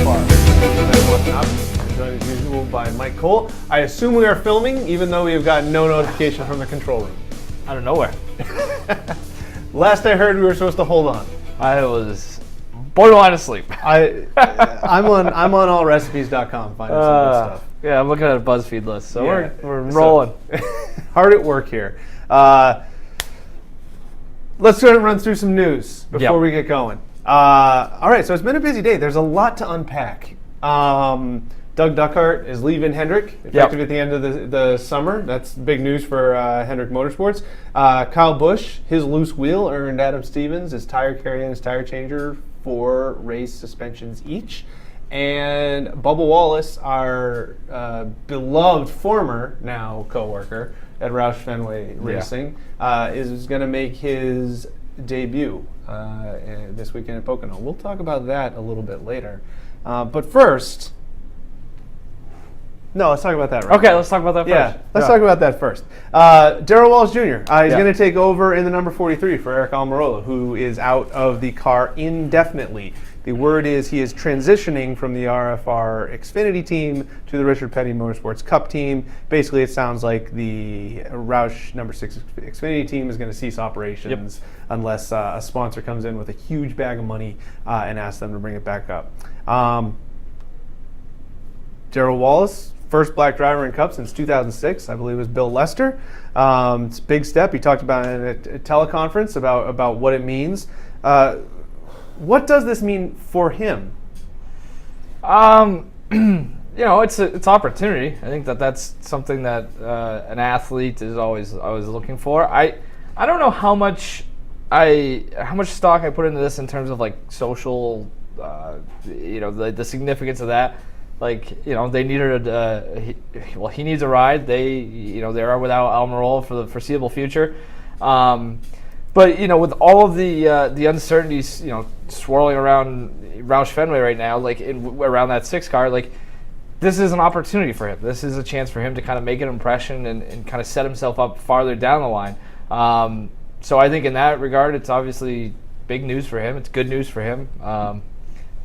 What's up? I'm joined as usual by Mike Cole. I assume we are filming, even though we have gotten no notification from the control room. Out of nowhere. Last I heard, we were supposed to hold on. I was borderline asleep. I'm on allrecipes.com finding some good stuff. Yeah, I'm looking at a BuzzFeed list, so Yeah, we're rolling. Hard at work here. Let's go ahead and run through some news before we get going. All right, so it's been a busy day. There's a lot to unpack. Doug Duckhart is leaving Hendrick, effective at the end of the summer. That's big news for Hendrick Motorsports. Kyle Busch, his loose wheel earned Adam Stevens his tire carrier and his tire changer 4 race suspensions each. And Bubba Wallace, our beloved former now co-worker at Roush Fenway Racing, is going to make his debut this weekend at Pocono. We'll talk about that a little bit later. But first, let's talk about that right Okay, now. let's talk about that first. Yeah, let's talk about that first. Darrell Wallace Jr. He's going to take over in the number 43 for Eric Almirola, who is out of the car indefinitely. The word is he is transitioning from the RFR Xfinity team to the Richard Petty Motorsports Cup team. Basically, it sounds like the Roush number 6 Xfinity team is going to cease operations unless a sponsor comes in with a huge bag of money and asks them to bring it back up. Darrell Wallace, first black driver in Cup since 2006, I believe it was Bill Lester. It's a big step. He talked about it at a teleconference about what it means. What does this mean for him? It's opportunity. I think that's something that an athlete is always looking for. I don't know how much stock I put into this in terms of like social, the significance of that. Like, they needed he needs a ride. They are without Almirola for the foreseeable future. But with all of the uncertainties, swirling around Roush Fenway right now, like around that 6 car, like this is an opportunity for him. This is a chance for him to kind of make an impression and kind of set himself up farther down the line. So I think in that regard, it's obviously big news for him. It's good news for him.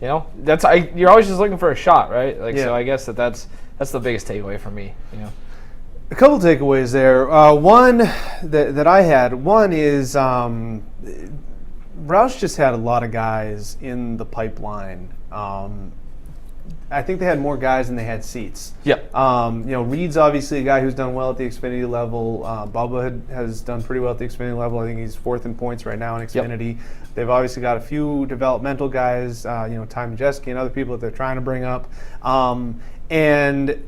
You're always just looking for a shot, right? So I guess that's the biggest takeaway for me. A couple takeaways there. One that I had. One is Roush just had a lot of guys in the pipeline. I think they had more guys than they had seats. Yep. Reed's obviously a guy who's done well at the Xfinity level. Bubba has done pretty well at the Xfinity level. I think he's 4th in points right now in Xfinity. Yep. They've obviously got a few developmental guys, Ty Majeski and other people that they're trying to bring up. And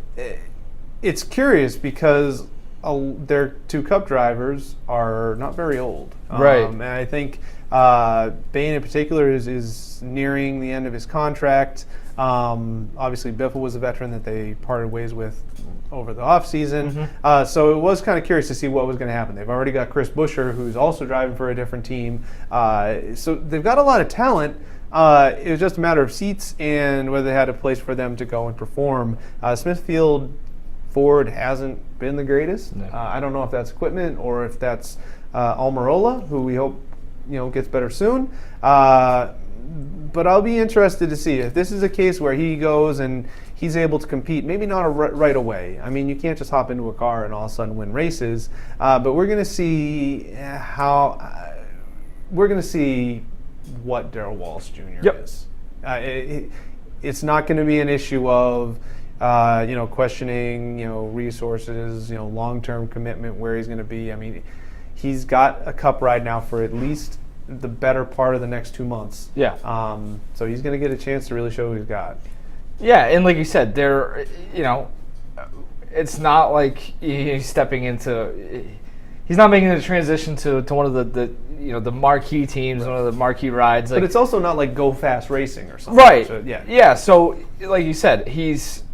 it's curious because their 2 Cup drivers are not very old. Right. And I think Bain in particular is nearing the end of his contract. Obviously, Biffle was a veteran that they parted ways with over the offseason. Mm-hmm. So it was kind of curious to see what was going to happen. They've already got Chris Buescher, who's also driving for a different team. So they've got a lot of talent. It was just a matter of seats and whether they had a place for them to go and perform. Smithfield Ford hasn't been the greatest. No. I don't know if that's equipment or if that's Almirola, who we hope gets better soon. But I'll be interested to see if this is a case where he goes and he's able to compete. Maybe not right away. I mean, you can't just hop into a car and all of a sudden win races. But we're going to see what Darrell Wallace Jr. is. It's not going to be an issue of questioning, resources, long-term commitment, where he's going to be. I mean, he's got a Cup ride now for at least the better part of the next 2 months. Yeah. So he's going to get a chance to really show what he's got. Yeah, and like you said, it's not like he's stepping into. He's not making the transition to one of the marquee teams, one of the marquee rides. But it's also not like Go Fast Racing or something. Right. So, yeah. So like you said, it's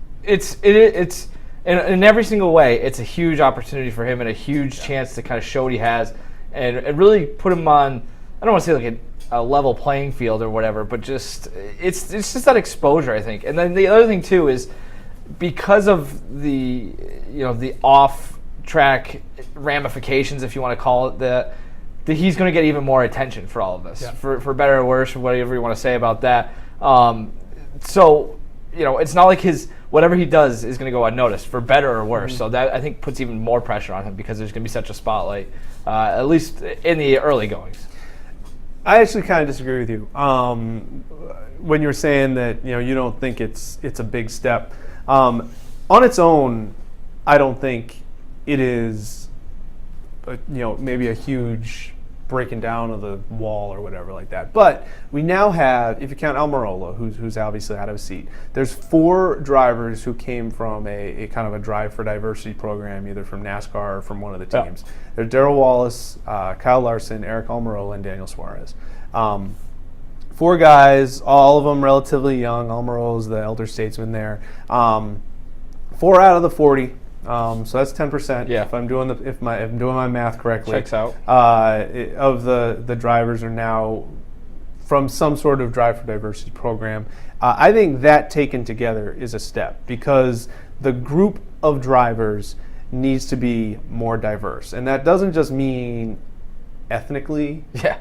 in every single way, it's a huge opportunity for him and a huge chance to kind of show what he has and really put him on. I don't want to say like a level playing field or whatever, but just it's just that exposure, I think. And then the other thing too is because of the off track ramifications, if you want to call it that he's going to get even more attention for all of this, for better or worse, or whatever you want to say about that. So it's not like whatever he does is going to go unnoticed, for better or worse. So that, I think, puts even more pressure on him because there's going to be such a spotlight, at least in the early goings. I actually kind of disagree with you. When you were saying that you don't think it's a big step, on its own, I don't think it is. Maybe a huge breaking down of the wall or whatever like that. But we now have, if you count Almirola, who's obviously out of a seat, there's 4 drivers who came from a kind of a Drive for Diversity program, either from NASCAR or from one of the teams. Yeah. There's Darrell Wallace, Kyle Larson, Eric Almirola, and Daniel Suarez. 4 guys, all of them relatively young. Almirola's the elder statesman there. 4 out of the 40. So that's 10%. Yeah. If I'm doing my math correctly, checks out. Of the drivers are now from some sort of Drive for Diversity program. I think that taken together is a step because the group of drivers needs to be more diverse, and that doesn't just mean ethnically. Yeah.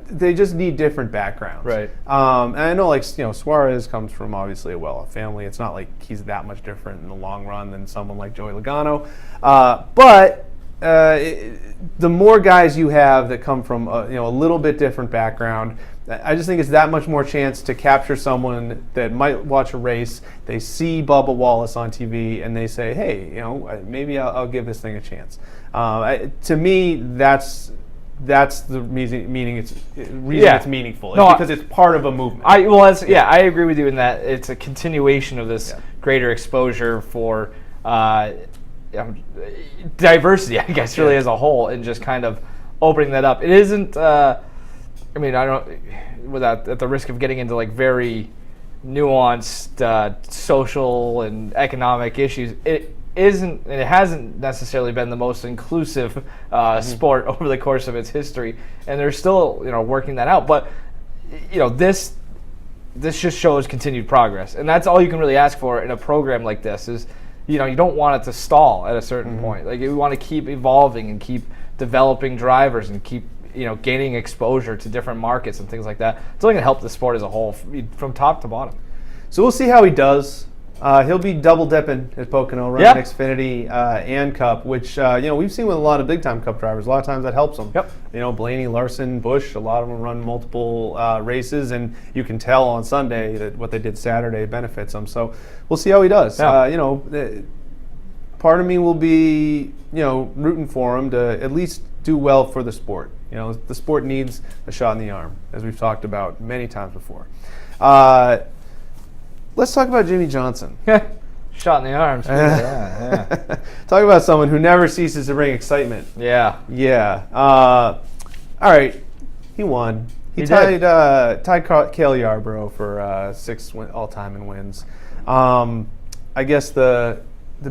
They just need different backgrounds. Right. And I know, Suarez comes from obviously a well-off family. It's not like he's that much different in the long run than someone like Joey Logano. But the more guys you have that come from a little bit different background, I just think it's that much more chance to capture someone that might watch a race. They see Bubba Wallace on TV and they say, "Hey, maybe I'll give this thing a chance." To me, that's the meaning. It's meaningful because it's part of a movement. I agree with you in that it's a continuation of this greater exposure for diversity, I guess, really as a whole, and just kind of opening that up. It isn't. I don't, without at the risk of getting into very nuanced social and economic issues, it isn't, and it hasn't necessarily been the most inclusive sport over the course of its history, and they're still working that out. But this just shows continued progress, and that's all you can really ask for in a program like this. Is you don't want it to stall at a certain point. You want to keep evolving and keep developing drivers and keep gaining exposure to different markets and things like that. It's only going to help the sport as a whole from top to bottom. So we'll see how he does. He'll be double dipping at Pocono, running Xfinity and Cup, which we've seen with a lot of big time Cup drivers. A lot of times that helps them. Yep. Blaney, Larson, Busch, a lot of them run multiple races, and you can tell on Sunday that what they did Saturday benefits them. So we'll see how he does. Yeah. Part of me will be rooting for him to at least do well for the sport. The sport needs a shot in the arm, as we've talked about many times before. Let's talk about Jimmie Johnson. Shot in the arms. Yeah. Talk about someone who never ceases to bring excitement. Yeah. All right. He won. He tied Cale Yarborough for 6th all-time in wins. I guess the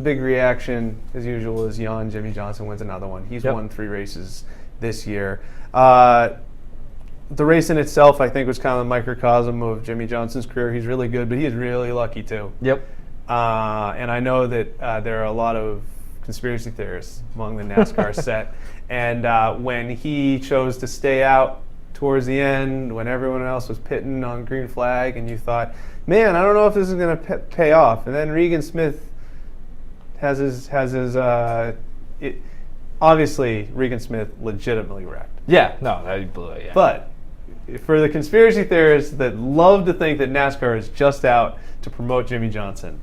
big reaction, as usual, is Yawn. Jimmie Johnson wins another one. He's won 3 races this year. The race in itself, I think, was kind of a microcosm of Jimmie Johnson's career. He's really good, but he is really lucky, too. Yep. And I know that there are a lot of conspiracy theorists among the NASCAR set. And when he chose to stay out towards the end, when everyone else was pitting on green flag, and you thought, man, I don't know if this is going to pay off. And then Regan Smith has his obviously, Regan Smith legitimately wrecked. Yeah, no, that blew it, yeah. But for the conspiracy theorists that love to think that NASCAR is just out to promote Jimmie Johnson,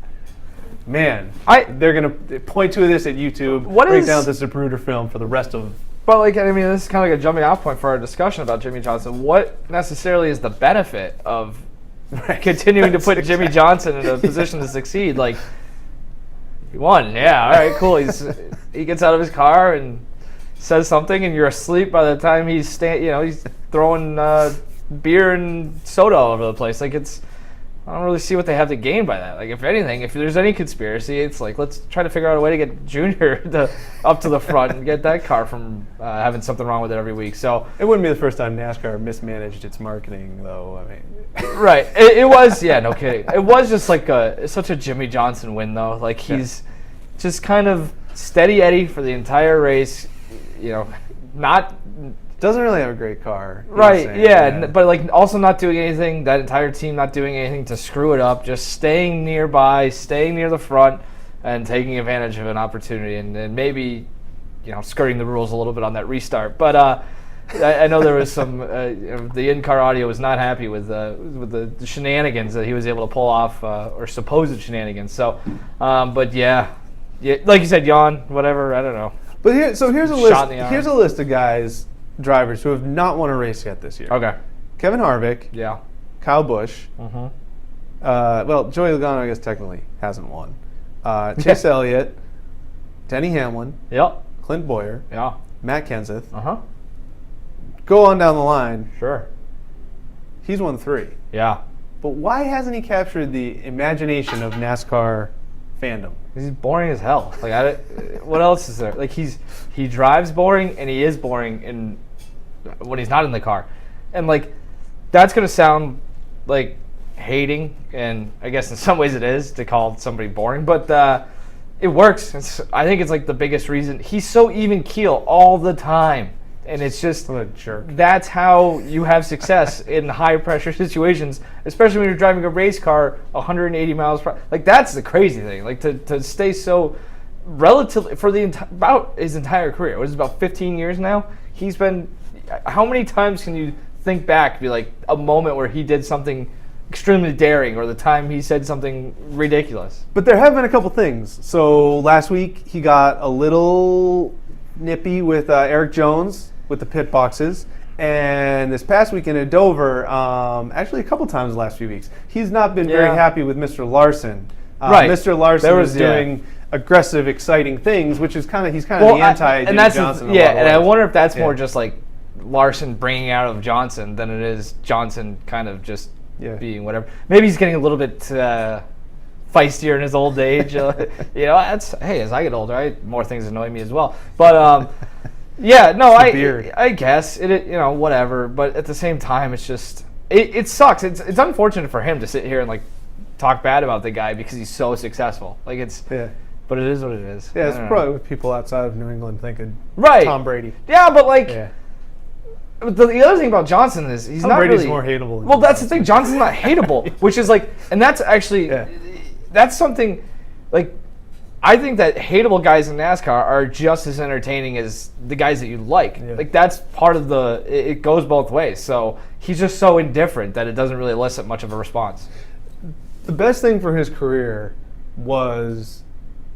man, they're going to point to this at YouTube, break down this Zapruder film for the rest of... But, this is kind of like a jumping off point for our discussion about Jimmie Johnson. What necessarily is the benefit of continuing to put Jimmie Johnson in a position to succeed? He won, yeah, all right, cool. He gets out of his car and says something, and you're asleep by the time he's throwing beer and soda all over the place. I don't really see what they have to gain by that. If anything, if there's any conspiracy, it's let's try to figure out a way to get Junior up to the front and get that car from having something wrong with it every week. So it wouldn't be the first time NASCAR mismanaged its marketing, though. Right. It was, no kidding. It was just such a Jimmie Johnson win, though. He's just kind of steady Eddie for the entire race. Not Doesn't really have a great car. Right, yeah, but like also not doing anything, that entire team not doing anything to screw it up, just staying nearby, staying near the front, and taking advantage of an opportunity, and maybe, skirting the rules a little bit on that restart. But I know there was some, the in-car audio was not happy with the shenanigans that he was able to pull off, or supposed shenanigans. So, but yeah, like you said, Yawn, whatever, I don't know. But here's a list. Here's a list of drivers who have not won a race yet this year. Okay. Kevin Harvick. Yeah. Kyle Busch. Mm-hmm. Well, Joey Logano, I guess technically hasn't won. Chase Elliott. Denny Hamlin. Yep. Clint Boyer. Yeah. Matt Kenseth. Uh-huh. Go on down the line. Sure. He's won 3. Yeah. But why hasn't he captured the imagination of NASCAR fandom? He's boring as hell. Like, what else is there? Like, he drives boring, and he is boring when he's not in the car, and like that's gonna sound like hating, and I guess in some ways it is to call somebody boring, but it works. I think it's like the biggest reason. He's so even keel all the time, and it's just what a jerk. That's how you have success in high pressure situations, especially when you're driving a race car 180 miles per hour. Like, that's the crazy thing. Like, to stay so relatively for about his entire career. What is it, about 15 years now? He's been. How many times can you think back, be like a moment where he did something extremely daring, or the time he said something ridiculous? But there have been a couple things. So last week he got a little nippy with Eric Jones with the pit boxes, and this past weekend at Dover, actually a couple times the last few weeks, he's not been very happy with Mr. Larson. Right. Mr. Larson was doing aggressive, exciting things, which is he's kind of the anti-Jimmie Johnson. And I wonder if that's more just like Larson bringing out of Johnson than it is Johnson kind of just being whatever. Maybe he's getting a little bit feistier in his old age. As I get older, more things annoy me as well. But I guess it whatever. But at the same time, it's just it sucks. It's unfortunate for him to sit here and like talk bad about the guy because he's so successful. Like but it is what it is. Yeah, it's probably what people outside of New England think of Tom Brady. Yeah, but like. Yeah. But the other thing about Johnson is he's not Brady's really more hateable. Well, that's the thing. Johnson's not hateable, which is like, and that's actually that's something. Like, I think that hateable guys in NASCAR are just as entertaining as the guys that you like. Yeah. Like, that's part of it goes both ways. So he's just so indifferent that it doesn't really elicit much of a response. The best thing for his career was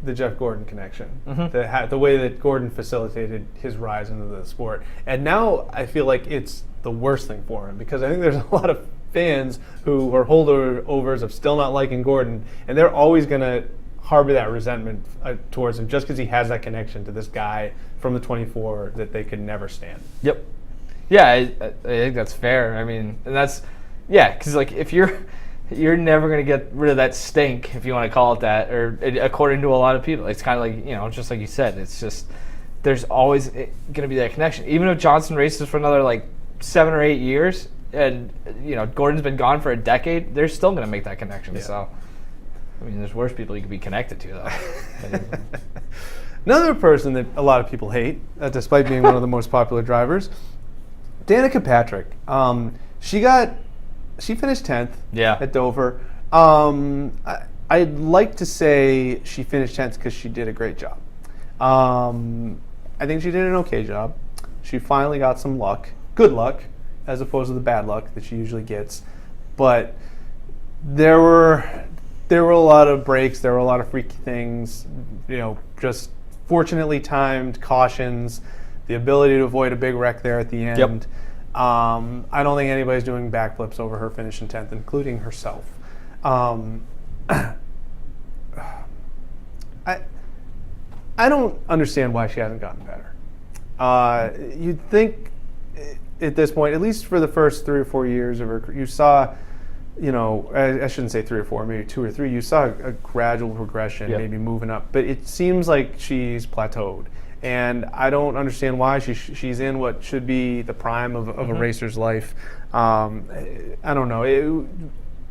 the Jeff Gordon connection, the way that Gordon facilitated his rise into the sport. And now I feel like it's the worst thing for him, because I think there's a lot of fans who are holdovers of still not liking Gordon, and they're always going to harbor that resentment towards him just because he has that connection to this guy from the 24 that they could never stand. Yep. Yeah, I think that's fair. I mean, and that's, because like if you're never going to get rid of that stink, if you want to call it that, or according to a lot of people. It's kind of like, just like you said, it's just, there's always going to be that connection. Even if Johnson races for another like 7 or 8 years, and, Gordon's been gone for a decade, they're still going to make that connection. Yeah. So, I mean, there's worse people you could be connected to, though. Another person that a lot of people hate, despite being one of the most popular drivers, Danica Patrick. She finished 10th at Dover. I'd like to say she finished 10th because she did a great job. I think she did an okay job. She finally got some luck, good luck, as opposed to the bad luck that she usually gets. But there were a lot of breaks. There were a lot of freaky things. Just fortunately timed cautions, the ability to avoid a big wreck there at the end. Yep. I don't think anybody's doing backflips over her finishing 10th, including herself. I don't understand why she hasn't gotten better. You'd think at this point, at least for the first 3 or 4 years of her, you saw, I shouldn't say 3 or 4, maybe 2 or 3, you saw a gradual progression, maybe moving up. But it seems like she's plateaued. And I don't understand why she's in what should be the prime of a racer's life. I don't know.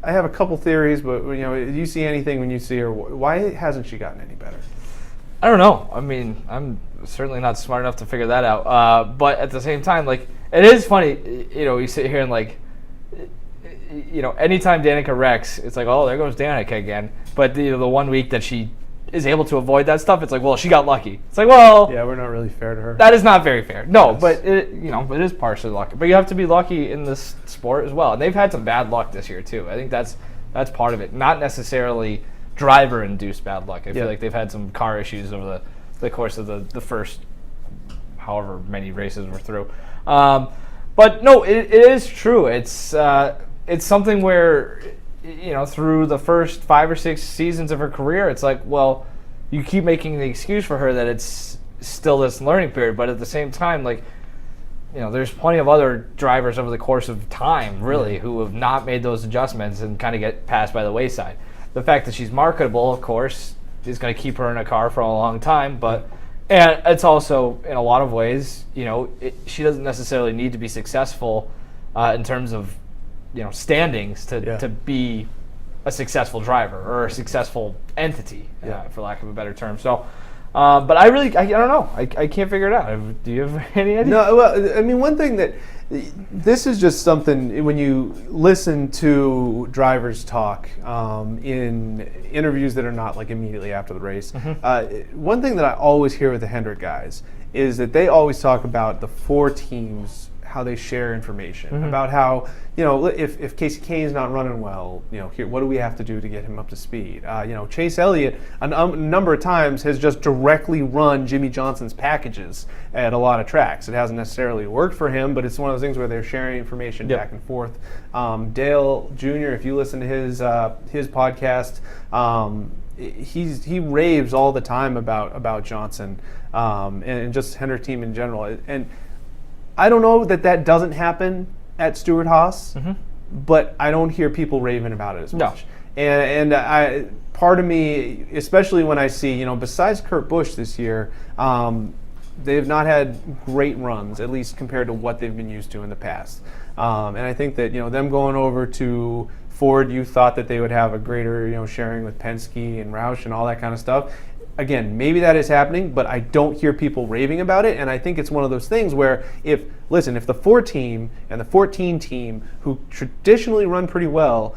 I have a couple theories, but do you see anything when you see her? Why hasn't she gotten any better? I don't know. I mean, I'm certainly not smart enough to figure that out. But at the same time, like, it is funny, you sit here and like, anytime Danica wrecks, it's like, oh, there goes Danica again. But the one week that she is able to avoid that stuff, it's like, well, she got lucky. It's like, well, yeah, we're not really fair to her. That is not very fair. No, Yes. but it is partially lucky. But you have to be lucky in this sport as well. And they've had some bad luck this year too. I think that's part of it. Not necessarily driver-induced bad luck. I feel like they've had some car issues over the course of the first however many races we're through. But no, it is true. It's something where, through the first 5 or 6 seasons of her career, it's like, well, you keep making the excuse for her that it's still this learning period, but at the same time, like, there's plenty of other drivers over the course of time, really, who have not made those adjustments and kind of get passed by the wayside. The fact that she's marketable, of course, is going to keep her in a car for a long time, and it's also, in a lot of ways, she doesn't necessarily need to be successful in terms of standings to be a successful driver or a successful entity, for lack of a better term. So, but I don't know. I can't figure it out. Do you have any idea? No, well, I mean, one thing that this is just something when you listen to drivers talk in interviews that are not like immediately after the race. One thing that I always hear with the Hendrick guys is that they always talk about the 4 teams, how they share information about how, if Casey Kane's not running well, here, what do we have to do to get him up to speed? Chase Elliott a number of times has just directly run Jimmie Johnson's packages at a lot of tracks. It hasn't necessarily worked for him, but it's one of those things where they're sharing information back and forth. Dale Jr., if you listen to his podcast, he raves all the time about Johnson and just Hendrick team in general. And I don't know that doesn't happen at Stewart-Haas, but I don't hear people raving about it as much. And part of me, especially when I see, besides Kurt Busch this year, they've not had great runs, at least compared to what they've been used to in the past. And I think that, them going over to Ford, you thought that they would have a greater, sharing with Penske and Roush and all that kind of stuff. Again, maybe that is happening, but I don't hear people raving about it, and I think it's one of those things where if the 4 team and the 14 team, who traditionally run pretty well,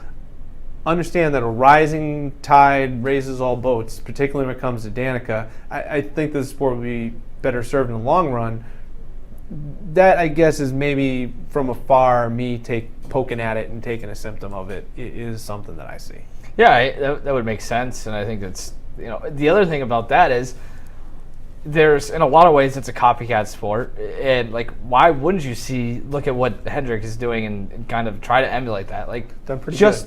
understand that a rising tide raises all boats, particularly when it comes to Danica, I think the sport will be better served in the long run. That, I guess, is maybe from afar me poking at it and taking a symptom of it is something that I see. Yeah, that would make sense, and I think that's, the other thing about that is there's, in a lot of ways, it's a copycat sport, and like, why wouldn't you look at what Hendrick is doing and kind of try to emulate that? Like,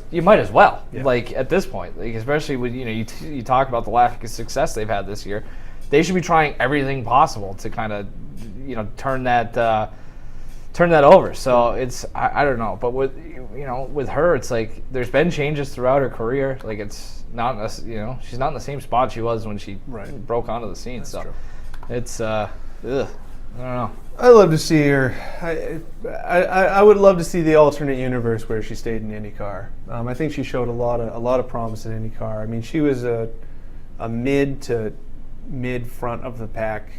you might as well. Yeah. Like, at this point, like, especially when you talk about the lack of success they've had this year, they should be trying everything possible to kind of turn that over. So it's I don't know, but with her, it's like there's been changes throughout her career. Like, it's not she's not in the same spot she was when she broke onto the scene. That's true. It's I don't know. I'd love to see her. I would love to see the alternate universe where she stayed in IndyCar. I think she showed a lot of promise in IndyCar. I mean, she was a mid front of the pack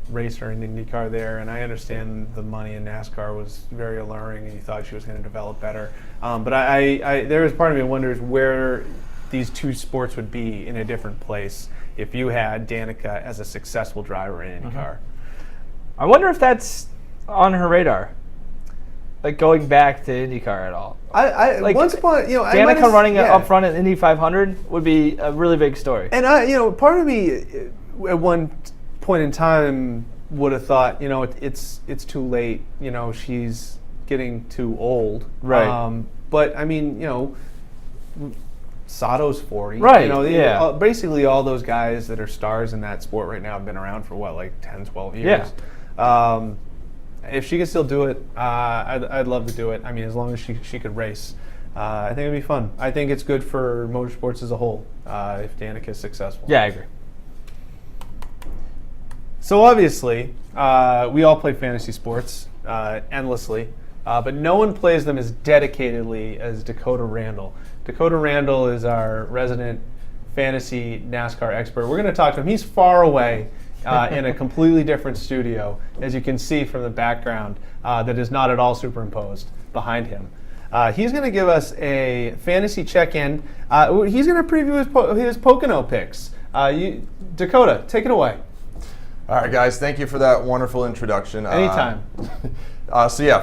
racer in IndyCar there, and I understand the money in NASCAR was very alluring, and you thought she was going to develop better. But there is part of me that wonders where these two sports would be in a different place if you had Danica as a successful driver in IndyCar. I wonder if that's on her radar, like going back to IndyCar at all. Once upon Danica running up front at Indy 500 would be a really big story. And part of me at one point in time would have thought, it's too late. She's getting too old. Right. But I mean, Sato's 40. Right. Basically, all those guys that are stars in that sport right now have been around for like 10, 12 years. Yeah. If she could still do it, I'd love to do it. I mean, as long as she could race, I think it'd be fun. I think it's good for motorsports as a whole if Danica is successful. Yeah, I agree. So obviously, we all play fantasy sports endlessly, but no one plays them as dedicatedly as Dakota Randall. Dakota Randall is our resident fantasy NASCAR expert. We're going to talk to him. He's far away in a completely different studio, as you can see from the background, that is not at all superimposed behind him. He's going to give us a fantasy check-in. He's going to preview his Pocono picks. Dakota, take it away. All right, guys, thank you for that wonderful introduction. Anytime.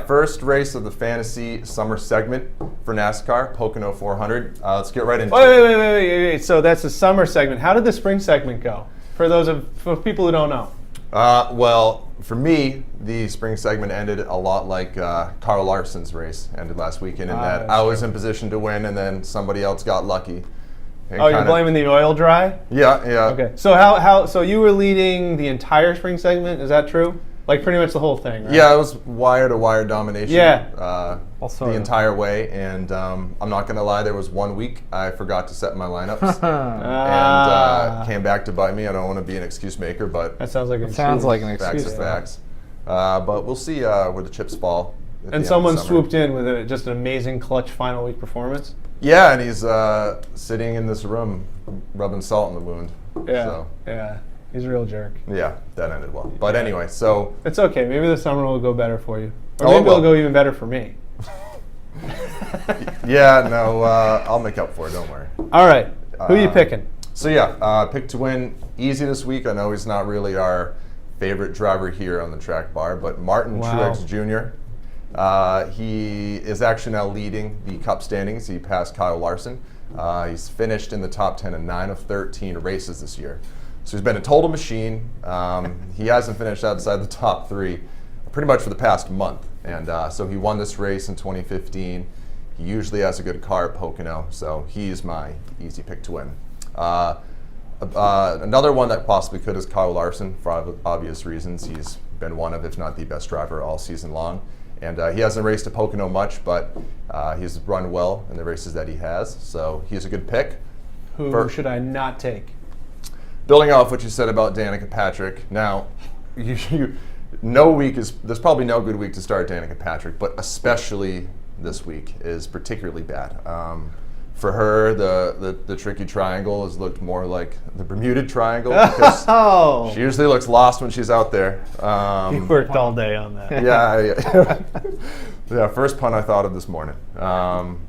First race of the fantasy summer segment for NASCAR, Pocono 400. Let's get right into it. Wait. So that's the summer segment. How did the spring segment go? For people who don't know. Well, for me, the spring segment ended a lot like Carl Larson's race ended last weekend, in that I was in position to win, and then somebody else got lucky. You're blaming the oil dry? Yeah. Okay. So so you were leading the entire spring segment? Is that true? Like pretty much the whole thing, right? Yeah, it was wire-to-wire domination the entire way, and I'm not going to lie, there was 1 week I forgot to set my lineups, and came back to bite me. I don't want to be an excuse maker, but that sounds like an excuse. Facts are facts. But we'll see where the chips fall. And someone swooped in with just an amazing clutch final week performance? Yeah, and he's sitting in this room rubbing salt in the wound. Yeah. He's a real jerk. Yeah, that ended well. But anyway, so... It's okay. Maybe the summer will go better for you. Or maybe it'll go even better for me. I'll make up for it. Don't worry. All right. Who are you picking? So pick to win easy this week. I know he's not really our favorite driver here on the track bar, but Martin Truex Jr. He is actually now leading the Cup standings. He passed Kyle Larson. He's finished in the top 10 in 9 of 13 races this year. So he's been a total machine. He hasn't finished outside the top 3 pretty much for the past month. And so he won this race in 2015. He usually has a good car at Pocono, so he's my easy pick to win. Another one that possibly could is Kyle Larson, for obvious reasons. He's been one of, if not the best driver all season long. And he hasn't raced at Pocono much, but he's run well in the races that he has. So he's a good pick. Who should I not take? Building off what you said about Danica Patrick, now, there's probably no good week to start Danica Patrick, but especially this week is particularly bad. For her, the tricky triangle has looked more like the Bermuda Triangle, because she usually looks lost when she's out there. You worked all day on that. Yeah, first pun I thought of this morning.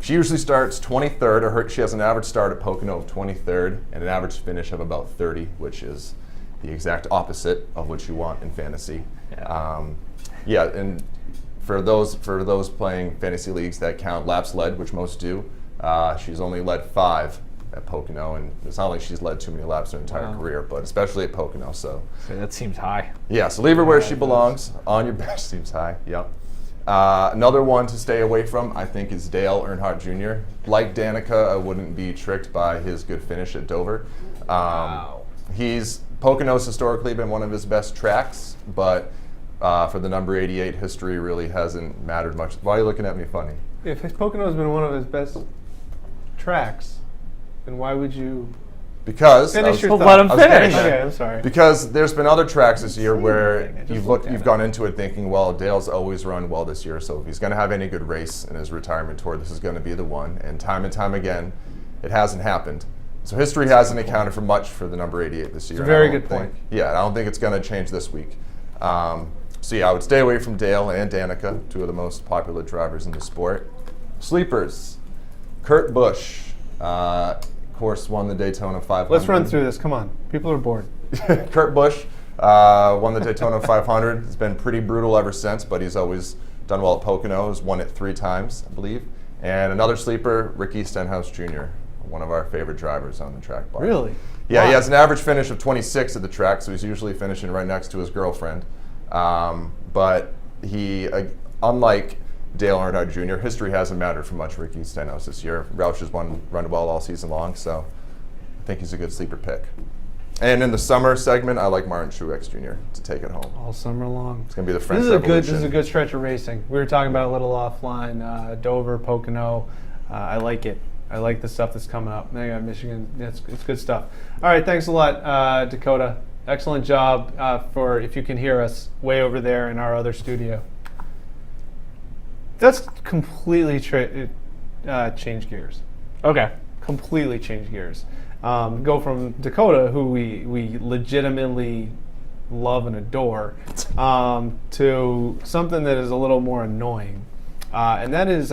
She usually starts 23rd, she has an average start at Pocono of 23rd and an average finish of about 30, which is the exact opposite of what you want in fantasy. And for those playing fantasy leagues that count laps led, which most do, she's only led 5 at Pocono, and it's not like she's led too many laps her entire career, but especially at Pocono. So that seems high. Yeah, so leave her where she belongs. On your bench seems high. Yep. Another one to stay away from, I think, is Dale Earnhardt Jr. Like Danica, I wouldn't be tricked by his good finish at Dover. Pocono's historically been one of his best tracks, but for the number 88, history really hasn't mattered much. Why are you looking at me funny? If Pocono's been one of his best tracks, then why would you finish your thought? Let him finish. Okay, I'm sorry. Because there's been other tracks this year where you've gone into it thinking, well, Dale's always run well this year, so if he's going to have any good race in his retirement tour, this is going to be the one. And time again, it hasn't happened. So history hasn't accounted for much for the number 88 this year. It's a very good point. Yeah, I don't think it's going to change this week. I would stay away from Dale and Danica, 2 of the most popular drivers in the sport. Sleepers, Kurt Busch, of course, won the Daytona 500. Let's run through this. Come on, people are bored. Kurt Busch won the Daytona 500. It's been pretty brutal ever since, but he's always done well at Pocono. He's won it 3 times, I believe. And another sleeper, Ricky Stenhouse Jr., one of our favorite drivers on the track bar. Really? Yeah, wow. He has an average finish of 26 at the track, so he's usually finishing right next to his girlfriend. But he, unlike Dale Earnhardt Jr., history hasn't mattered for much Ricky Stenhouse this year. Roush has run well all season long, so I think he's a good sleeper pick. And in the summer segment, I like Martin Truex Jr. to take it home. All summer long. It's going to be the French Revolution. This is a good stretch of racing. We were talking about a little offline, Dover, Pocono. I like it. I like the stuff that's coming up. Now you got Michigan. It's good stuff. All right, thanks a lot, Dakota. Excellent job for, if you can hear us, way over there in our other studio. That's completely change gears. Okay. Completely change gears. Go from Dakota, who we legitimately love and adore, to something that is a little more annoying. And that is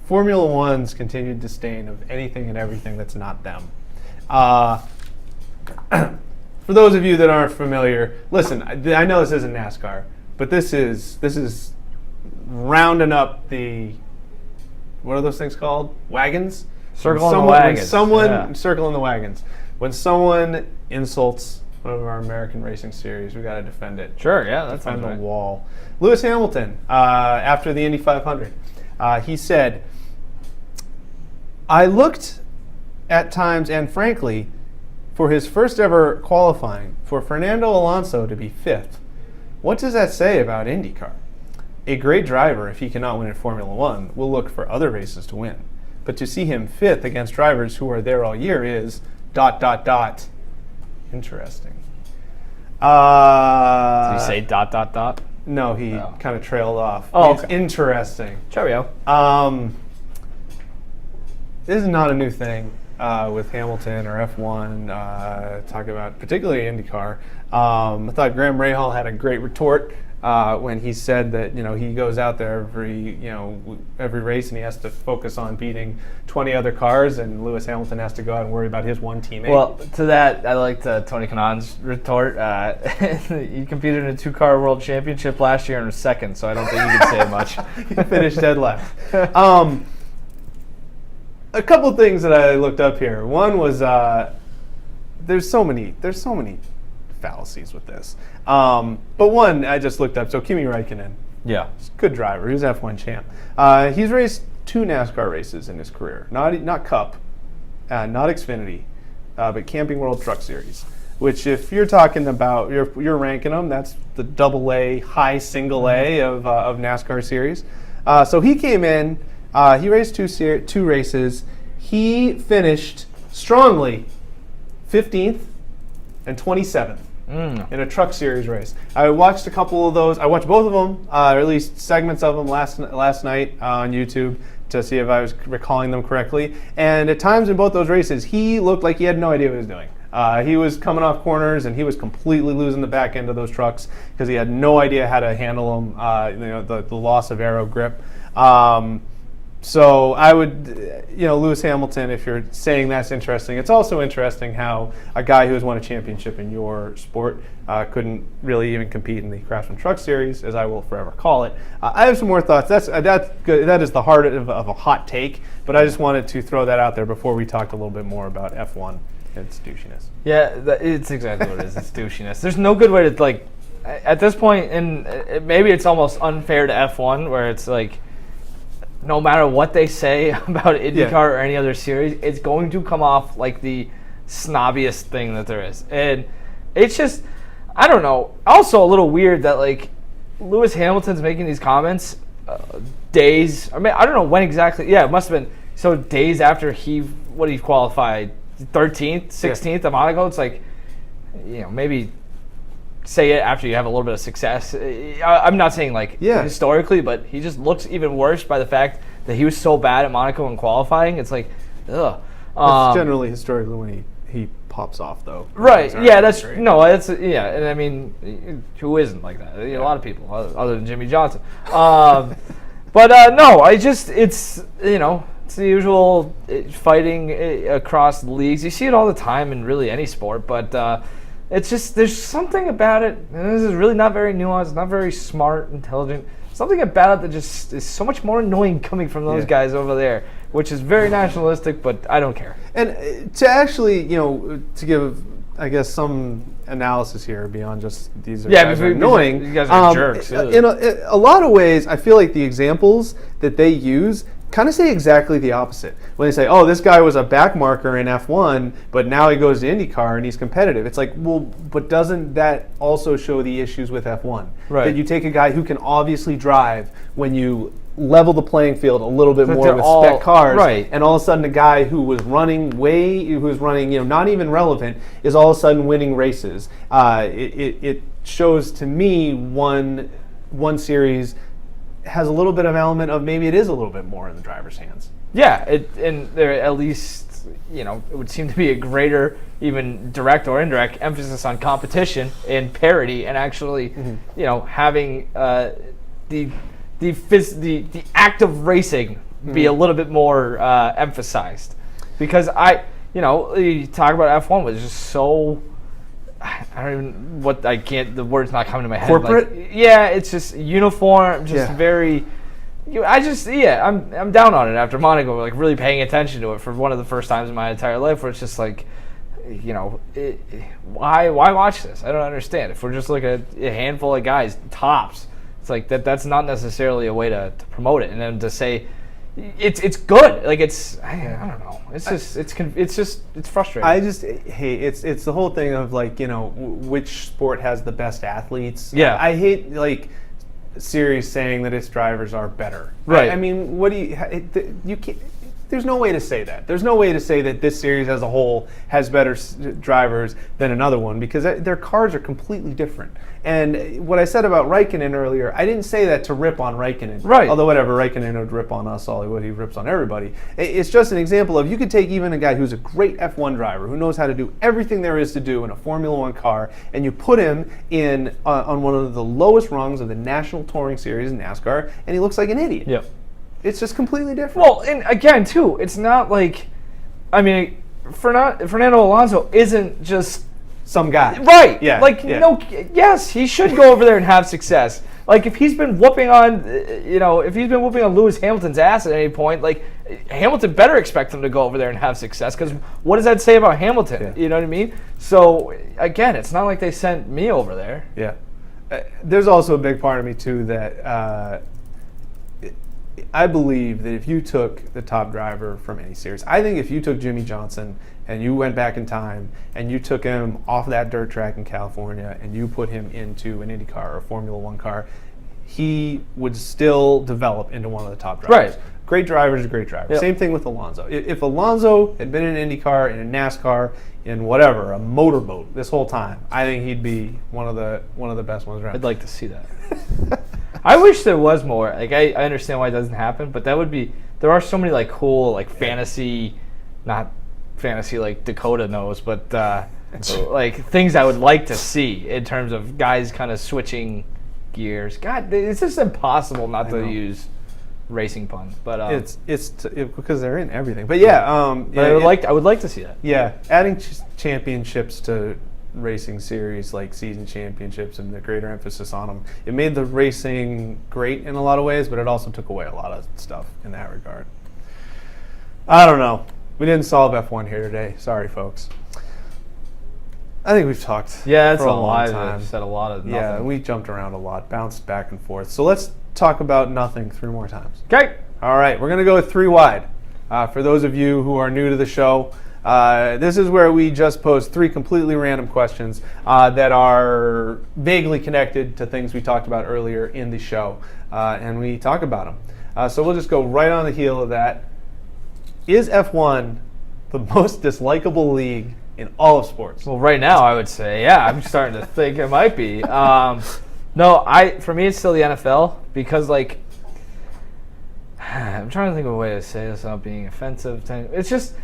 Formula One's continued disdain of anything and everything that's not them. For those of you that aren't familiar, listen, I know this isn't NASCAR, but this is rounding up the, what are those things called? Wagons? Circling the wagons. Circling the wagons. When someone insults one of our American racing series, we got to defend it. Sure, yeah, that's on the right. wall. Lewis Hamilton, after the Indy 500, he said, "I looked at times, and frankly, for his first ever qualifying, for Fernando Alonso to be 5th. What does that say about IndyCar? A great driver, if he cannot win in Formula One, will look for other races to win. But to see him 5th against drivers who are there all year is ... interesting." Did you say ... No, he kind of trailed off. Oh, It's okay. interesting. Cheerio. This is not a new thing with Hamilton or F1. Talk about particularly IndyCar. I thought Graham Rahal had a great retort when he said that he goes out there every race and he has to focus on beating 20 other cars, and Lewis Hamilton has to go out and worry about his one teammate. Well, to that, I liked Tony Kanaan's retort. He competed in a 2-car world championship last year and was second, so I don't think you could say much. He finished dead last. A couple things that I looked up here. One was there's so many fallacies with this. But one I just looked up. So Kimi Räikkönen, Yeah. good driver. He was F1 champ. He's raced 2 NASCAR races in his career. Not Cup, not Xfinity, but Camping World Truck Series. Which, if you're talking about, you're ranking them, that's the AA, high single A of NASCAR series. So he came in. He raced 2 races. He finished strongly 15th and 27th in a truck series race. I watched a couple of those. I watched both of them, or at least segments of them last night on YouTube to see if I was recalling them correctly. And at times in both those races, he looked like he had no idea what he was doing. He was coming off corners and he was completely losing the back end of those trucks because he had no idea how to handle them. The loss of aero grip. So I would, Lewis Hamilton, if you're saying that's interesting, it's also interesting how a guy who has won a championship in your sport couldn't really even compete in the Craftsman Truck Series, as I will forever call it. I have some more thoughts. That's good. That is the heart of a hot take, but I just wanted to throw that out there before we talked a little bit more about F1 and its douchiness. Yeah, it's exactly what it is. It's douchiness. There's no good way to, at this point, and maybe it's almost unfair to F1, where it's like, no matter what they say about IndyCar or any other series, it's going to come off like the snobbiest thing that there is. And it's just, I don't know. Also a little weird that, Lewis Hamilton's making these comments days, I don't know when exactly. Yeah, it must have been, so days after he qualified? 13th, 16th at Monaco? It's like, maybe say it after you have a little bit of success. I'm not saying historically, but he just looks even worse by the fact that he was so bad at Monaco in qualifying. It's like, ugh. That's generally historically when he pops off, though. Right? Yeah, that's great. And I mean, who isn't like that? A lot of people, other than Jimmie Johnson. No, it's the usual fighting across the leagues. You see it all the time in really any sport, but. It's just, there's something about it, and this is really not very nuanced, not very smart, intelligent. Something about it that just is so much more annoying coming from those guys over there, which is very nationalistic, but I don't care. And to actually, to give, I guess, some analysis here beyond just these are guys are annoying. You guys are jerks. In a lot of ways, I feel like the examples that they use kind of say exactly the opposite. When they say, oh, this guy was a back marker in F1, but now he goes to IndyCar and he's competitive. It's like, well, but doesn't that also show the issues with F1? Right. That you take a guy who can obviously drive when you level the playing field a little bit more with spec cars, right. And all of a sudden a guy who was running, not even relevant, is all of a sudden winning races. It shows to me one series has a little bit of element of maybe it is a little bit more in the driver's hands. Yeah, and they're at least it would seem to be a greater, even direct or indirect, emphasis on competition and parity, and actually, having the act of racing be a little bit more emphasized, because you talk about F1 was just so. I don't even the word's not coming to my head. Corporate? It's just uniform, just very. I'm down on it after Monaco, like really paying attention to it for one of the first times in my entire life, where it's just like, why watch this? I don't understand. If we're just looking at a handful of guys tops, it's like that's not necessarily a way to promote it, and then to say it's good, like I don't know. It's frustrating. I just hate it's the whole thing of like which sport has the best athletes. Yeah, I hate like series saying that its drivers are better. Right. I mean, what do you can't. There's no way to say that. There's no way to say that this series as a whole has better drivers than another one, because their cars are completely different. And what I said about Raikkonen earlier, I didn't say that to rip on Raikkonen. Right. Although whatever, Raikkonen would rip on us all he would. He rips on everybody. It's just an example of, you could take even a guy who's a great F1 driver, who knows how to do everything there is to do in a Formula One car, and you put him in on one of the lowest rungs of the National Touring Series in NASCAR, and he looks like an idiot. Yep. It's just completely different. Well, and again, too, it's not like, Fernando Alonso isn't just some guy. Right. Yeah. Yes, he should go over there and have success. Like, if he's been whooping on Lewis Hamilton's ass at any point, like, Hamilton better expect him to go over there and have success, because what does that say about Hamilton? Yeah. You know what I mean? So, again, it's not like they sent me over there. Yeah. There's also a big part of me, too, that I believe that if you took the top driver from any series, I think if you took Jimmie Johnson and you went back in time and you took him off that dirt track in California and you put him into an IndyCar or a Formula One car, he would still develop into one of the top drivers. Right. Great driver is a great driver. Yep. Same thing with Alonso. If Alonso had been in an IndyCar, in a NASCAR, in whatever, a motorboat this whole time, I think he'd be one of the best ones around. I'd like to see that. I wish there was more. Like, I understand why it doesn't happen, but that would be. There are so many like cool like fantasy, not fantasy like Dakota knows, but like things I would like to see in terms of guys kind of switching gears. God, it's just impossible not to use racing puns, but it's because they're in everything. But yeah, but I would like to see that. Yeah, adding championships to racing series, like season championships, and the greater emphasis on them, it made the racing great in a lot of ways, but it also took away a lot of stuff in that regard. I don't know. We didn't solve F1 here today. Sorry, folks. I think we've talked. Yeah, it's for a long lot. time. Said a lot of nothing. Yeah, we jumped around a lot, bounced back and forth. So let's talk about nothing 3 more times. Okay. All right, we're going to go with 3 wide. For those of you who are new to the show, this is where we just pose 3 completely random questions that are vaguely connected to things we talked about earlier in the show, and we talk about them. So we'll just go right on the heel of that. Is F1 the most dislikable league in all of sports? Well, right now I would say, yeah, I'm starting to think it might be. No, for me it's still the NFL, because like I'm trying to think of a way to say this without being offensive. It's just,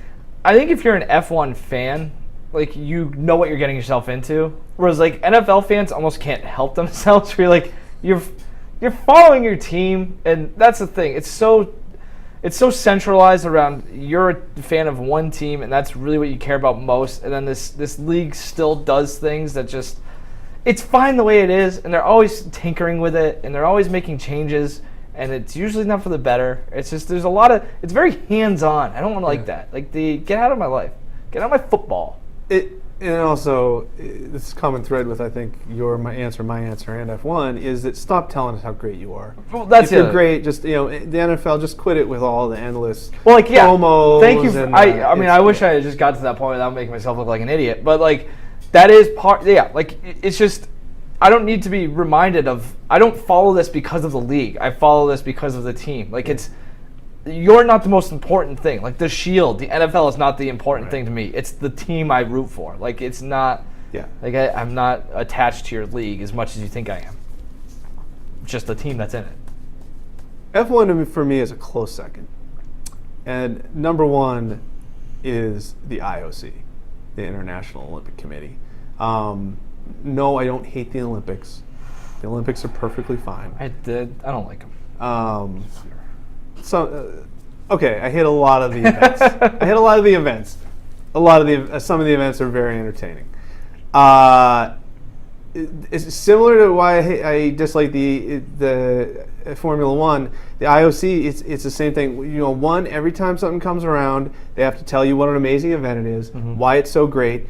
I think if you're an F1 fan, like, you know what you're getting yourself into. Whereas like NFL fans almost can't help themselves. You're following your team, and that's the thing. It's so centralized around, you're a fan of one team, and that's really what you care about most. And then this league still does things that just, it's fine the way it is, and they're always tinkering with it, and they're always making changes, and it's usually not for the better. It's just, there's a lot of, it's very hands-on. I don't want to like that. Like, get out of my life. Get out of my football. And also, this is a common thread with, I think, my answer, and F1, is that stop telling us how great you are. Well, that's if you're great, just, the NFL, just quit it with all the endless promos. Thank you. I wish I had just got to that point without making myself look like an idiot. But, like, that is part, like, it's just, I don't need to be reminded of, I don't follow this because of the league. I follow this because of the team. Like, you're not the most important thing. Like, the Shield, the NFL is not the important thing to me. It's the team I root for. Like, it's not, like, I'm not attached to your league as much as you think I am. Just the team that's in it. F1 for me is a close second. And number one, is the IOC, the International Olympic Committee. No, I don't hate the Olympics. The Olympics are perfectly fine. I don't like them. Okay, I hit a lot of the events. Some of the events are very entertaining. It's similar to why I dislike the Formula One. The IOC, it's the same thing. One, every time something comes around, they have to tell you what an amazing event it is, why it's so great.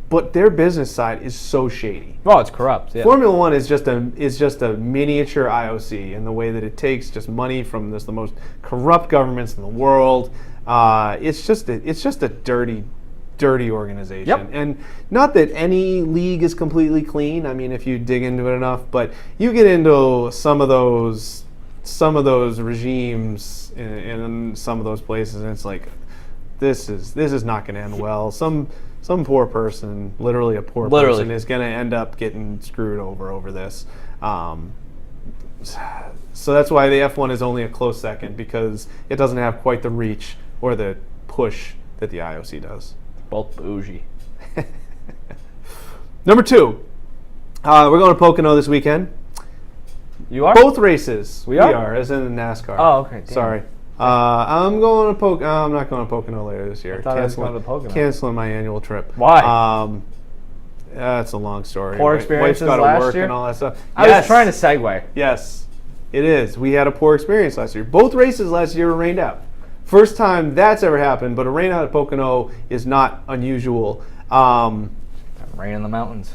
But their business side is so shady. Oh, it's corrupt. Yeah. Formula One is just a miniature IOC in the way that it takes just money from the most corrupt governments in the world. It's just a dirty organization. Yep. And not that any league is completely clean. I mean, if you dig into it enough, but you get into some of those regimes in some of those places, and it's like, this is not going to end well. Some poor person, literally a poor person, is going to end up getting screwed over this. So that's why the F1 is only a close second, because it doesn't have quite the reach or the push that the IOC does. Both bougie. Number 2, we're going to Pocono this weekend. You are? Both races. We are? as in the NASCAR. Oh, okay. Damn. Sorry. I'm going to I'm not going to Pocono later this year. I thought I was going to Pocono. Canceling my annual trip. Why? That's a long story. Poor experiences Wife's got to last work year? and all that stuff. I was trying to segue. Yes, it is. We had a poor experience last year. Both races last year were rained out. First time that's ever happened, but a rain out at Pocono is not unusual. Rain in the mountains.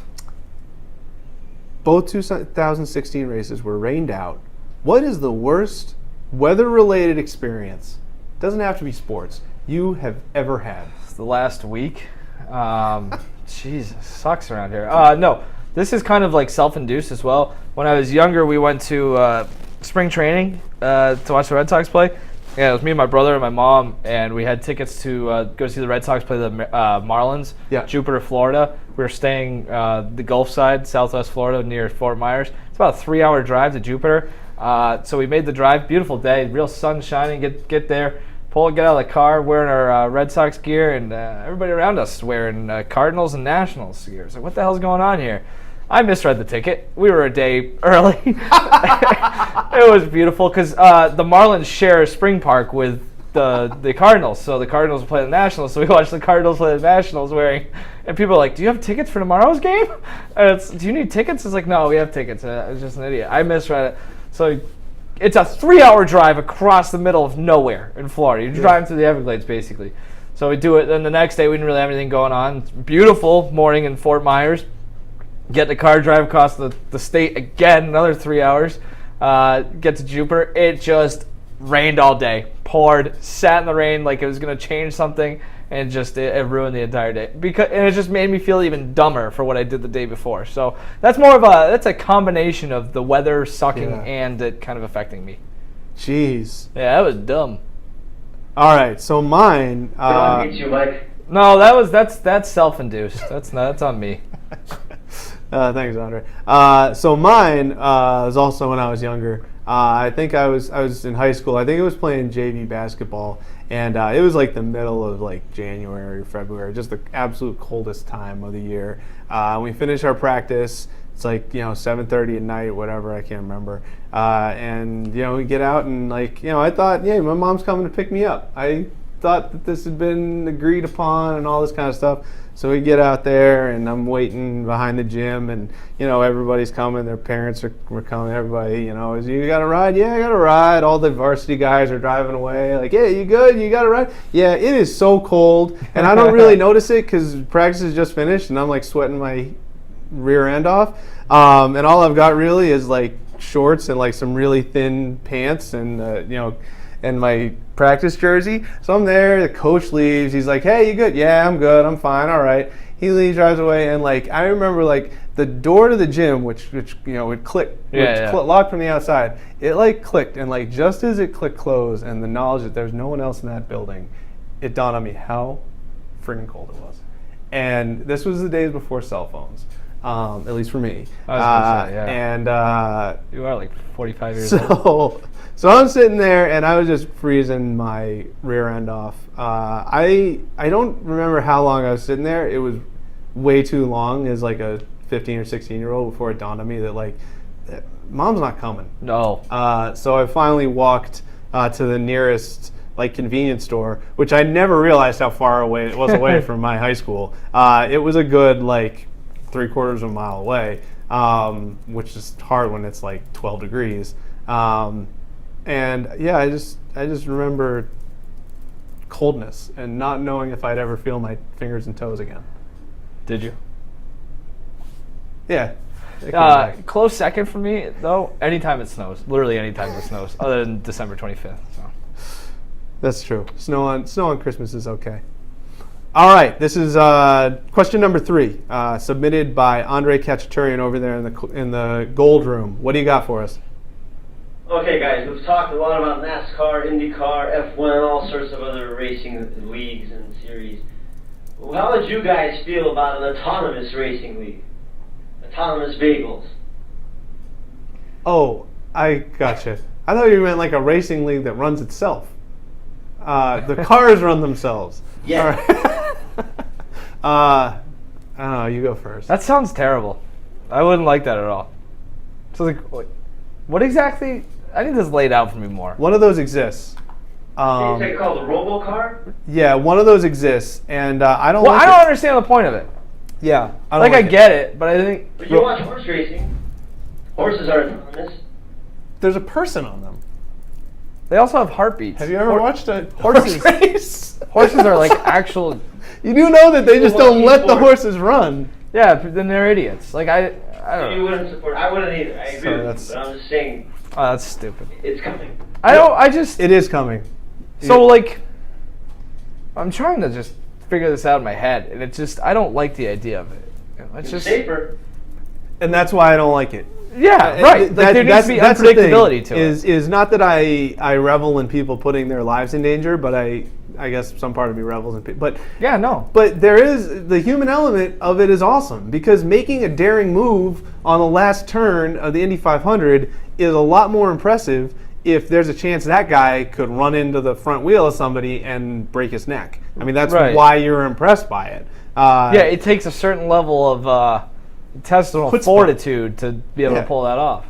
Both 2016 races were rained out. What is the worst weather-related experience? Doesn't have to be sports. You have ever had? It's the last week. Jesus, sucks around here. No, this is kind of like self-induced as well. When I was younger, we went to spring training to watch the Red Sox play. Yeah, it was me and my brother and my mom, and we had tickets to go see the Red Sox play the Marlins, Jupiter, Florida. We were staying the Gulf side, Southwest Florida, near Fort Myers. It's about a 3-hour drive to Jupiter. So we made the drive. Beautiful day, real sun shining. Get there, get out of the car, wearing our Red Sox gear, and everybody around us wearing Cardinals and Nationals gear. So what the hell's going on here? I misread the ticket. We were a day early. It was beautiful because the Marlins share a spring park with the Cardinals. So the Cardinals play the Nationals. So we watched the Cardinals play the Nationals and people are like, do you have tickets for tomorrow's game? And do you need tickets? It's like, no, we have tickets. I was just an idiot. I misread it. So it's a 3-hour drive across the middle of nowhere in Florida. You're driving through the Everglades, basically. So we do it. Then the next day, we didn't really have anything going on. It's a beautiful morning in Fort Myers. Get in the car, drive across the state again, another 3 hours. Get to Jupiter. It just rained all day. Poured, sat in the rain like it was going to change something, and it ruined the entire day. And it just made me feel even dumber for what I did the day before. So that's a combination of the weather sucking and it kind of affecting me. Jeez. Yeah, that was dumb. All right, so mine. No, that's self-induced. That's on me. Thanks, Andre. So mine was also when I was younger. I think I was in high school. I think I was playing JV basketball, and it was like the middle of like January or February, just the absolute coldest time of the year. We finished our practice. It's like 7:30 at night, whatever, I can't remember. And we get out and I thought, my mom's coming to pick me up. I thought that this had been agreed upon and all this kind of stuff. So we get out there, and I'm waiting behind the gym, and everybody's coming. Their parents were coming. Everybody, is you got a ride? Yeah, I got a ride. All the varsity guys are driving away. Like, yeah, you good? You got a ride? Yeah, it is so cold, and I don't really notice it because practice is just finished, and I'm like sweating my rear end off. And all I've got really is like shorts and like some really thin pants, and and my practice jersey. So I'm there, the coach leaves, he's like, hey, you good? Yeah, I'm good, I'm fine, all right. He leaves, drives away, and I remember the door to the gym, which would click, locked from the outside, it clicked, and just as it clicked closed, and the knowledge that there's no one else in that building, it dawned on me how freaking cold it was. And this was the days before cell phones. at least for me. I was gonna say, yeah. And You are like 45 years old. so I'm sitting there and I was just freezing my rear end off. I don't remember how long I was sitting there. It was way too long as like a 15 or 16-year-old before it dawned on me that like mom's not coming. No. So I finally walked to the nearest like convenience store, which I never realized how far away it was away from my high school. It was a good like 3/4 of a mile away, which is hard when it's like 12 degrees. And yeah, I just remember coldness and not knowing if I'd ever feel my fingers and toes again. Did you? Yeah. It came back. Close second for me, though, anytime it snows. Literally anytime it snows, other than December 25th. So. That's true. Snow on Christmas is okay. All right, this is question number 3, submitted by Andre Kachaturian over there in the gold room. What do you got for us? Okay, guys, we've talked a lot about NASCAR, IndyCar, F1, all sorts of other racing leagues and series. How would you guys feel about an autonomous racing league? Autonomous vehicles. Oh, I gotcha. I thought you meant like a racing league that runs itself. The cars run themselves. Yeah. All right. I don't know. You go first. That sounds terrible. I wouldn't like that at all. So, like, what exactly? I need this laid out for me more. One of those exists. It's like called a robo-car? Yeah, one of those exists, and I don't. Well, like I don't it. understand the point of it. Yeah, I don't Like, like I get it, but I think But you watch horse racing. Horses are autonomous. There's a person on them. they also have heartbeats. Have you ever watched a horses- horse race? Horses are like actual. You do know that they just Well, don't let the sport. horses run. Yeah, but then they're idiots. Like I don't You know. wouldn't support. I wouldn't either. I agree So with you, that's- but I'm just saying Oh, that's stupid. it's coming. I don't. I just. It is coming. So like, I'm trying to just figure this out in my head, and it's just I don't like the idea of it. It's It's just safer. And that's why I don't like it. yeah, right. Like there needs to be that's the thing, unpredictability to it. is not that I revel in people putting their lives in danger, but I guess some part of me revels in people. But Yeah, no. But there is the human element of it is awesome because making a daring move on the last turn of the Indy 500 is a lot more impressive if there's a chance that guy could run into the front wheel of somebody and break his neck. I mean, that's Right. why you're impressed by it. Yeah, it takes a certain level of intestinal Chutzpah. fortitude to be able Yeah. to pull that off,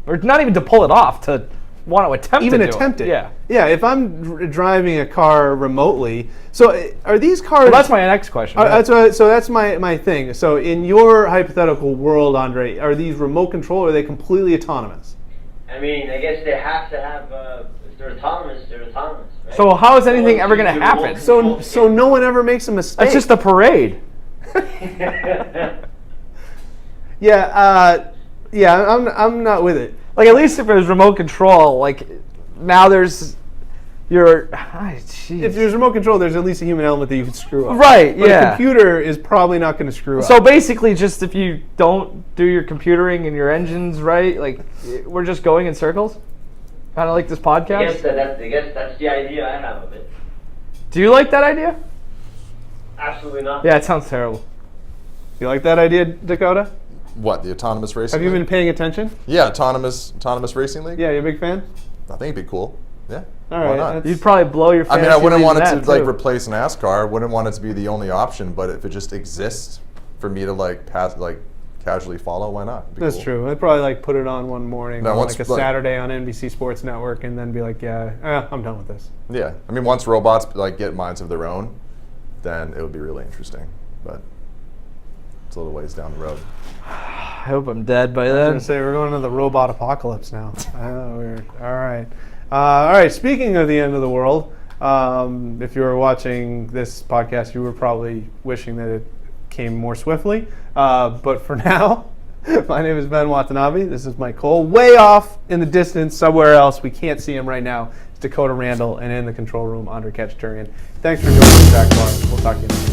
or not even to pull it off, to want to attempt even to do attempt it. Yeah. Yeah, if I'm driving a car remotely. So are these cars... Well, that's my next question. so that's my thing. So in your hypothetical world, Andre, are these remote control or are they completely autonomous? I mean, I guess they have to have. If they're autonomous, they're autonomous. Right? So how is anything ever Someone going to can do happen? remote So no one ever makes a mistake. That's just a parade. control. I'm not with it. Like at least if it was remote control, like now there's jeez. If there's remote control, there's at least a human element that you can screw up. Right, But yeah. a computer is probably not going to screw up. So basically, just if you don't do your computering and your engines right, like we're just going in circles, kind of like this I podcast. guess that's the idea I have of it. Do you like that idea? Absolutely not. Yeah, it sounds terrible. You like that idea, Dakota? What, the autonomous racing Have you been league? paying attention? Yeah, autonomous racing league? Yeah, you a big fan? I think it'd be cool. Yeah. All Why right, not? that's- You'd probably blow your. I mean, I fantasy wouldn't league want in it to that, like too. replace NASCAR. I wouldn't want it to be the only option, but if it just exists for me to like casually follow, why not? It'd be That's cool. true. I'd probably like put it on one morning, No, on once, like a like- Saturday on NBC Sports Network, and then be like, I'm done with this. Yeah, I mean, once robots like get minds of their own, then it would be really interesting. But it's a little ways down the road. I hope I'm dead by I was then. gonna say we're going to the robot apocalypse now. I know, weird. All right. All right. Speaking of the end of the world, if you were watching this podcast, you were probably wishing that it came more swiftly. But for now, my name is Ben Watanabe. This is Mike Cole. Way off in the distance, somewhere else. We can't see him right now. It's Dakota Randall, and in the control room, Andre Kachaturian. Thanks for joining us, Jack Bar. We'll talk to you next time.